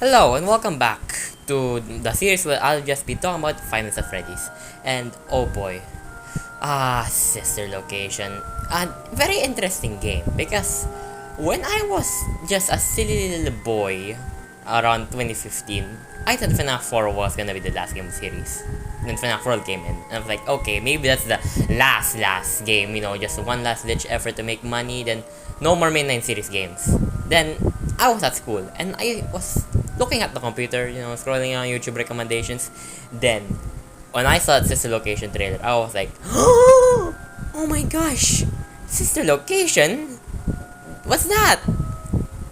Hello and welcome back to the series where I'll just be talking about Five Nights at Freddy's. And oh boy, Sister Location. A very interesting game because when I was just a silly little boy around 2015, I thought FNAF 4 was gonna be the last game of the series. Then FNAF World came in, and I was like, okay, maybe that's the last game, just one last ditch effort to make money, then no more mainline series games. Then I was at school and I was looking at the computer, scrolling on YouTube recommendations. Then when I saw the Sister Location trailer, I was like, oh my gosh, Sister Location? What's that?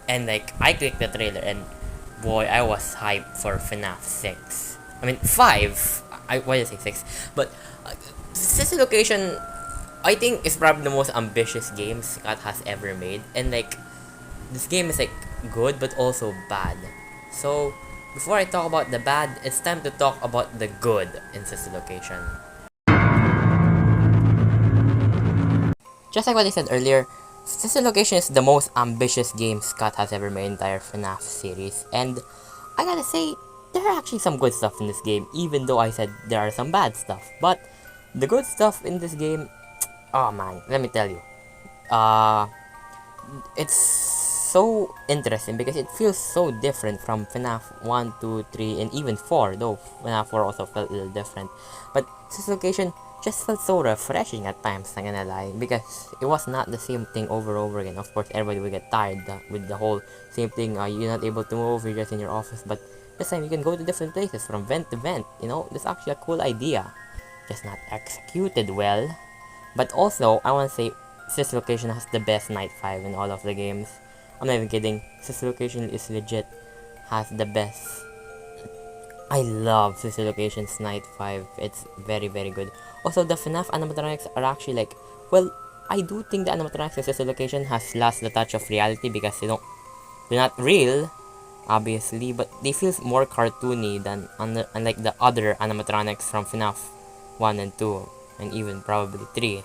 And like I clicked the trailer and boy, I was hyped for FNAF 6. I mean 5. Why did I say 6? But Sister Location, I think, is probably the most ambitious game Scott has ever made. And like this game is like good but also bad. So before I talk about the bad, it's time to talk about the good in Sister Location. Just like what I said earlier, Sister Location is the most ambitious game Scott has ever made in the entire FNAF series, and I gotta say, there are actually some good stuff in this game, even though I said there are some bad stuff. But the good stuff in this game, oh man, let me tell you, it's so interesting because it feels so different from FNAF 1, 2, 3, and even 4, though FNAF 4 also felt a little different. But this location just felt so refreshing at times, I'm gonna lie, because it was not the same thing over and over again. Of course, everybody will get tired with the whole same thing. You're not able to move, you're just in your office, but this time you can go to different places from vent to vent. That's actually a cool idea, just not executed well. But also, I want to say, Sister Location has the best Night 5 in all of the games. I'm not even kidding. Sister Location is legit, has the best. I love Sister Location's Night 5. It's very, very good. Also, the FNAF animatronics are actually like, well, I do think the animatronics in Sister Location has lost the touch of reality because they're not real, obviously, but they feel more cartoony than unlike the other animatronics from FNAF 1 and 2, and even probably 3.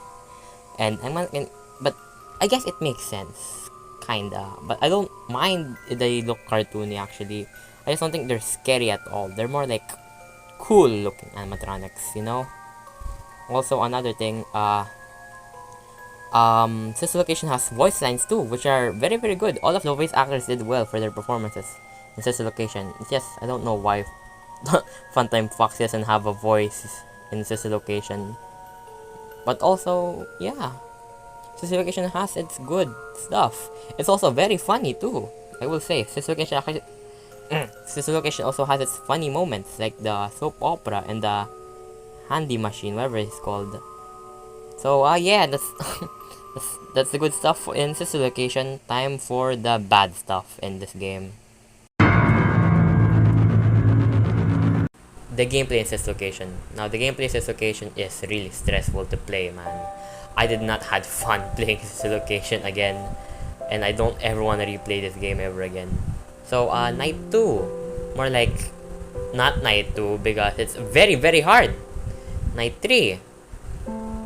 But I guess it makes sense, kinda. But I don't mind if they look cartoony actually. I just don't think they're scary at all. They're more like cool looking animatronics. Also another thing, Sister Location has voice lines too, which are very very good. All of the voice actors did well for their performances in Sister Location. It's just I don't know why Funtime Fox doesn't have a voice in Sister Location. But also, yeah, Sister Location has its good stuff. It's also very funny too. I will say, Sister Location also has its funny moments, like the soap opera and the handy machine, whatever it's called. So, yeah, that's the good stuff in Sister Location. Time for the bad stuff in this game. The gameplay in Sister Location. Now, the gameplay in Sister Location is really stressful to play, man. I did not have fun playing Sister Location again, and I don't ever want to replay this game ever again. So, Night 2. More like, not Night 2 because it's very, very hard. Night 3.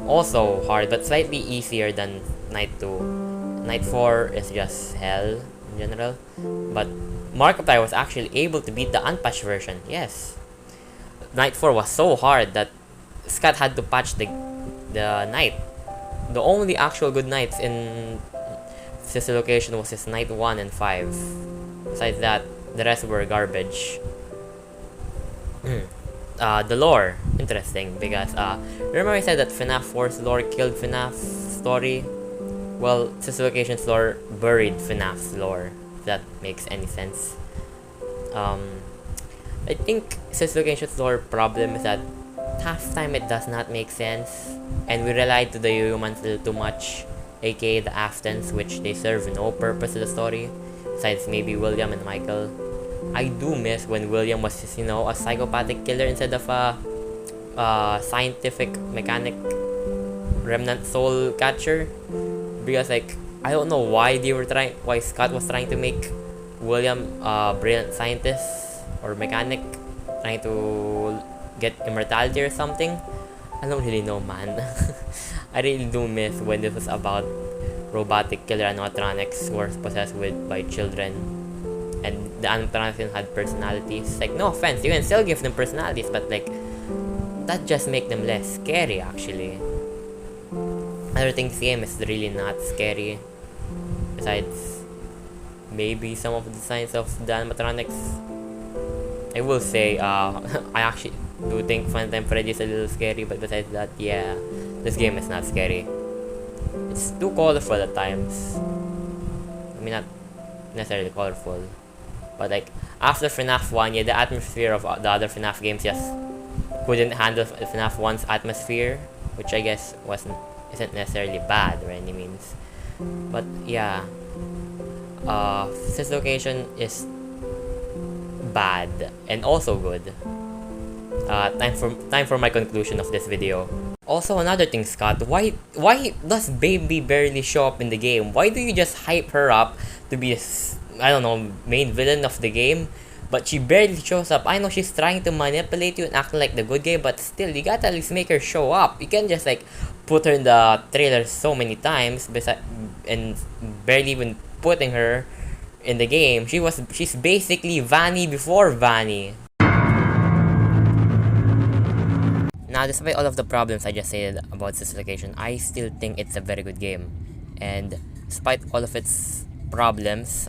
Also hard, but slightly easier than Night 2. Night 4 is just hell in general. But Markiplier was actually able to beat the unpatched version. Yes. Night 4 was so hard that Scott had to patch the night. The only actual good nights in Sister Location was his Night 1 and 5. Besides that, the rest were garbage. The lore, interesting, because remember I said that FNAF 4's lore killed FNAF's story? Well, Sister Location's lore buried FNAF's lore, if that makes any sense. I think Sister Location's lore problem is that half time it does not make sense, and we relied to the humans a little too much, aka the Aftons, which they serve no purpose to the story, besides maybe William and Michael. I do miss when William was just, a psychopathic killer instead of a scientific mechanic remnant soul catcher, because like I don't know why Scott was trying to make William a brilliant scientist or mechanic trying to get immortality or something. I don't really know, man. I really do miss when this was about robotic killer animatronics who are possessed by children and the animatronics had personalities. Like, no offense, you can still give them personalities, but like, that just make them less scary actually. I don't think this game is really not scary. Besides, maybe some of the designs of the animatronics. I will say, I actually do think Funtime Freddy is a little scary, but besides that, yeah, this game is not scary. It's too colorful at times. I mean, not necessarily colorful, but like after FNAF 1, yeah, the atmosphere of the other FNAF games just couldn't handle FNAF 1's atmosphere, which I guess isn't necessarily bad by any means. But yeah, this location is bad and also good. Time for my conclusion of this video. Also, another thing, Scott, why does Baby barely show up in the game? Why do you just hype her up to be I don't know, main villain of the game, but she barely shows up? I know she's trying to manipulate you and acting like the good guy, but still, you gotta at least make her show up. You can't just like put her in the trailer so many times and barely even putting her in the game. She's basically Vanny before Vanny. Now, despite all of the problems I just said about this location, I still think it's a very good game. And despite all of its problems,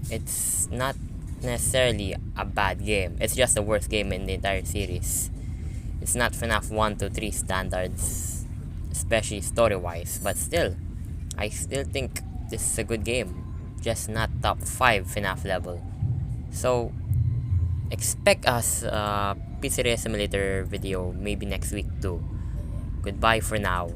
it's not necessarily a bad game. It's just the worst game in the entire series. It's not FNAF 1 to 3 standards, especially story-wise, but still, I still think this is a good game. Just not top 5 FNAF level. So, expect us Pizzeria Simulator video maybe next week too. Goodbye for now.